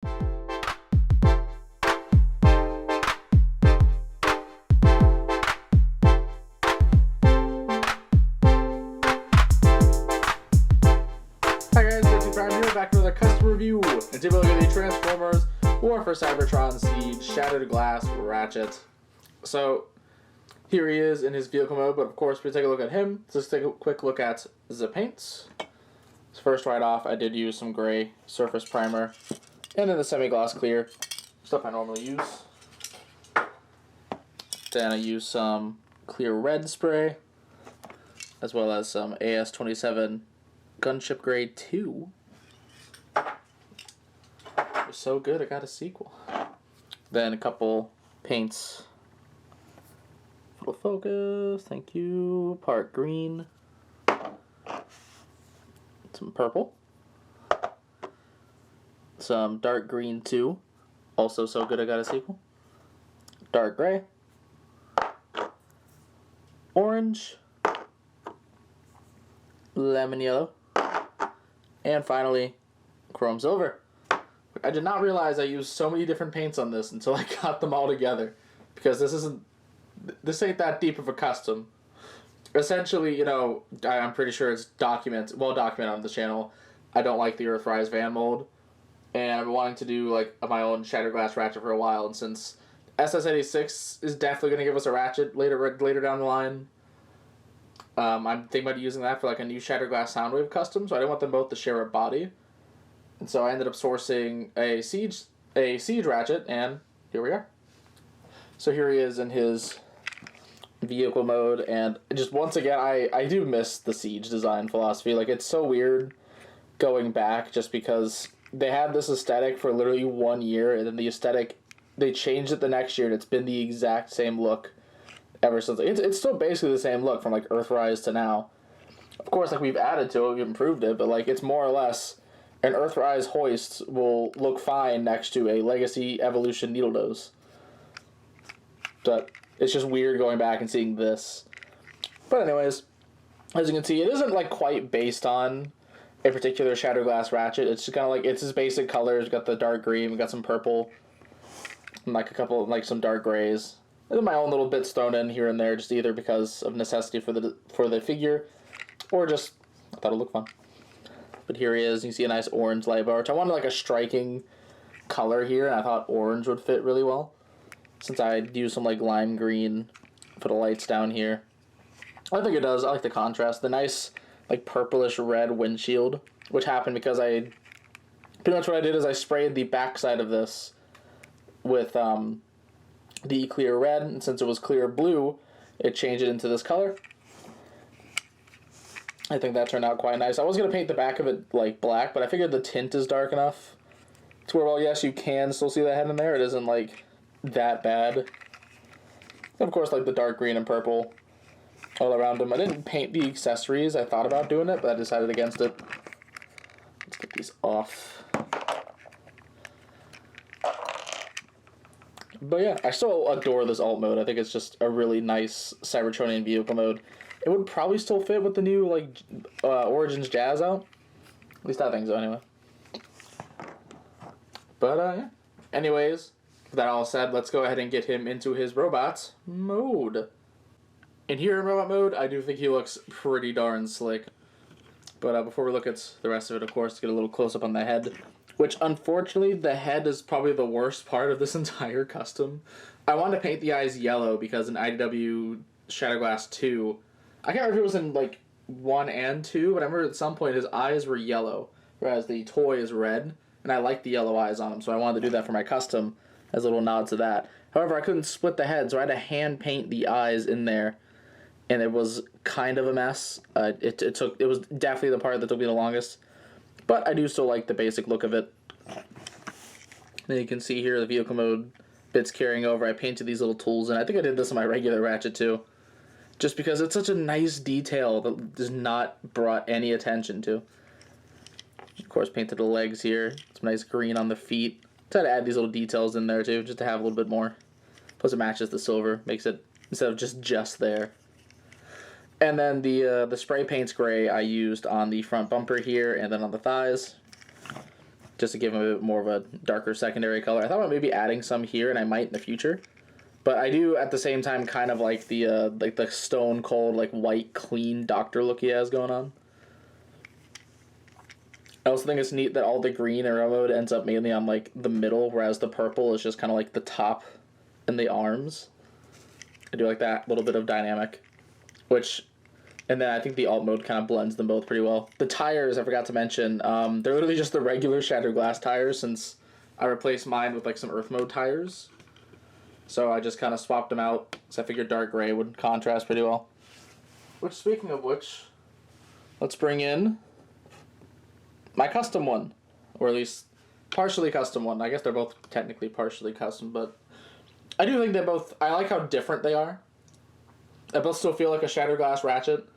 Hi guys, Ratchet here, back with another custom review. And today we're looking at the Transformers War for Cybertron Siege Shattered Glass Ratchet. So here he is in his vehicle mode, but of course we take a look at him. Let's take a quick look at the paints. So first, right off, I did use some gray surface primer, and then the semi-gloss clear, stuff I normally use. Then I use some clear red spray, as well as some AS27 Gunship Grade 2. It was so good, I got a sequel. Then a couple paints. Full focus, thank you. Part green. Some purple. Some dark green 2. Also so good, I got a sequel. Dark gray. Orange. Lemon yellow. And finally, chrome silver. I did not realize I used so many different paints on this until I got them all together, because this ain't that deep of a custom. Essentially, you know, I'm pretty sure it's well documented on the channel. I don't like the Earthrise van mold, and I've been wanting to do like my own Shattered Glass Ratchet for a while. And since SS86 is definitely going to give us a Ratchet later down the line, I'm thinking about using that for like a new Shattered Glass Soundwave custom, so I didn't want them both to share a body. And so I ended up sourcing a Siege Ratchet, and here we are. So here he is in his vehicle mode, and just once again, I do miss the Siege design philosophy. Like, it's so weird going back, just because they had this aesthetic for literally 1 year, and then the aesthetic, they changed it the next year, and it's been the exact same look ever since. It's still basically the same look from like Earthrise to now. Of course, like, we've added to it, we've improved it, but like, it's more or less an Earthrise hoist will look fine next to a Legacy Evolution needle nose. But it's just weird going back and seeing this. But anyways, as you can see, it isn't like quite based on a particular Shattered Glass Ratchet. It's just kind of like, it's his basic colors. We've got the dark green, we've got some purple, and like a couple, like some dark grays. And then my own little bits thrown in here and there, just either because of necessity for the figure, or just I thought it looked fun. But here he is. You see a nice orange light bar, which I wanted like a striking color here, and I thought orange would fit really well, since I used some like lime green for the lights down here. I think it does. I like the contrast. The nice like purplish red windshield, which happened because pretty much what I did is I sprayed the backside of this with the clear red, and since it was clear blue, it changed it into this color. I think that turned out quite nice. I was going to paint the back of it like black, but I figured the tint is dark enough to where, well, yes, you can still see the head in there. It isn't like that bad. And of course, like the dark green and purple all around him. I didn't paint the accessories. I thought about doing it, but I decided against it. Let's get these off. But yeah, I still adore this alt mode. I think it's just a really nice Cybertronian vehicle mode. It would probably still fit with the new like Origins Jazz out. At least I think so, anyway. But yeah. Anyways, with that all said, let's go ahead and get him into his robot mode. And here in robot mode, I do think he looks pretty darn slick. But before we look at the rest of it, of course, get a little close up on the head. Which, unfortunately, the head is probably the worst part of this entire custom. I wanted to paint the eyes yellow because in IDW Shattered Glass 2, I can't remember if it was in, like, 1 and 2, but I remember at some point his eyes were yellow, whereas the toy is red, and I like the yellow eyes on him, so I wanted to do that for my custom as a little nod to that. However, I couldn't split the head, so I had to hand paint the eyes in there, and it was kind of a mess. It was definitely the part that took me the longest. But I do still like the basic look of it. Then you can see here the vehicle mode bits carrying over. I painted these little tools, and I think I did this on my regular Ratchet too. Just because it's such a nice detail that is not brought any attention to. Of course, painted the legs here. Some nice green on the feet. Try to add these little details in there too, just to have a little bit more. Plus it matches the silver, makes it, instead of just there. And then the spray paint's gray I used on the front bumper here and then on the thighs. just to give him a bit more of a darker secondary color. I thought about maybe adding some here, and I might in the future. But I do, at the same time, kind of like the stone cold, like, white, clean doctor look he has going on. I also think it's neat that all the green arrow mode ends up mainly on, like, the middle, whereas the purple is just kind of like the top and the arms. I do like that little bit of dynamic, which, and then I think the alt mode kind of blends them both pretty well. The tires, I forgot to mention, they're literally just the regular Shattered Glass tires, since I replaced mine with, like, some Earth mode tires. So I just kind of swapped them out, because I figured dark gray would contrast pretty well. Which, speaking of which, let's bring in my custom one, or at least partially custom one. I guess they're both technically partially custom, but I do think they both, I like how different they are. They both still feel like a Shattered Glass Ratchet,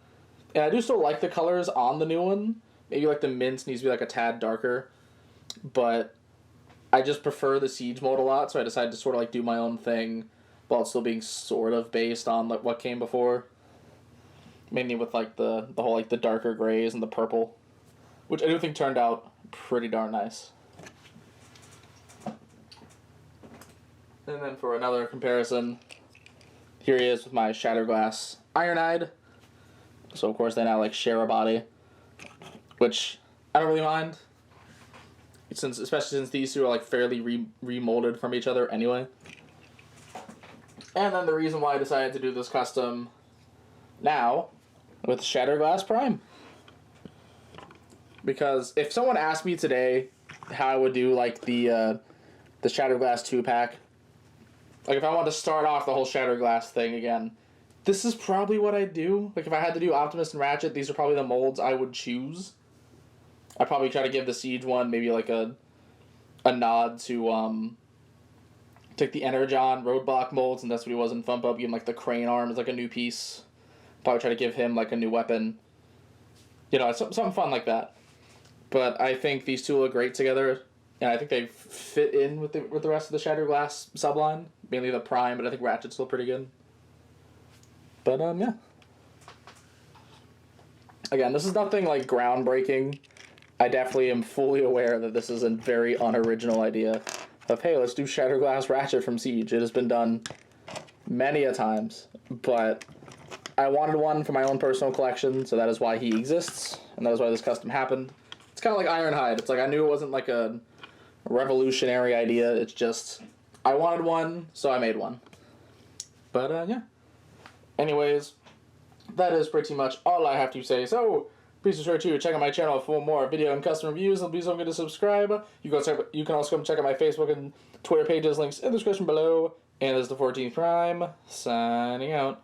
and I do still like the colors on the new one. Maybe like the mint needs to be like a tad darker, but I just prefer the Siege mode a lot, so I decided to sort of like do my own thing while still being sort of based on like what came before. Mainly with like the whole like the darker grays and the purple, which I do think turned out pretty darn nice. And then for another comparison, here he is with my Shattered Glass Ironhide. So of course they now like share a body, which I don't really mind, especially since these two are like fairly remolded from each other anyway. And then the reason why I decided to do this custom now with Shattered Glass Prime. Because if someone asked me today how I would do like the Shattered Glass 2-pack, like if I wanted to start off the whole Shattered Glass thing again, this is probably what I'd do. Like if I had to do Optimus and Ratchet, these are probably the molds I would choose. I'd probably try to give the Siege one maybe like a nod to take the Energon Roadblock molds, and that's what he was in Fump Up. Give him like the crane arm as like a new piece. Probably try to give him like a new weapon. You know, something fun like that. But I think these two look great together, and I think they fit in with the rest of the Shattered Glass subline. Mainly the Prime, but I think Ratchet's still pretty good. But yeah. Again, this is nothing like groundbreaking. I definitely am fully aware that this is a very unoriginal idea of, hey, let's do Shattered Glass Ratchet from Siege. It has been done many a times, but I wanted one for my own personal collection, so that is why he exists, and that is why this custom happened. It's kind of like Ironhide. It's like I knew it wasn't like a revolutionary idea. It's just I wanted one, so I made one. But yeah. Anyways, that is pretty much all I have to say. So please be sure to check out my channel for more video and custom reviews, and please don't forget to subscribe. You can also come check out my Facebook and Twitter pages, links in the description below. And this is the 14th Prime, signing out.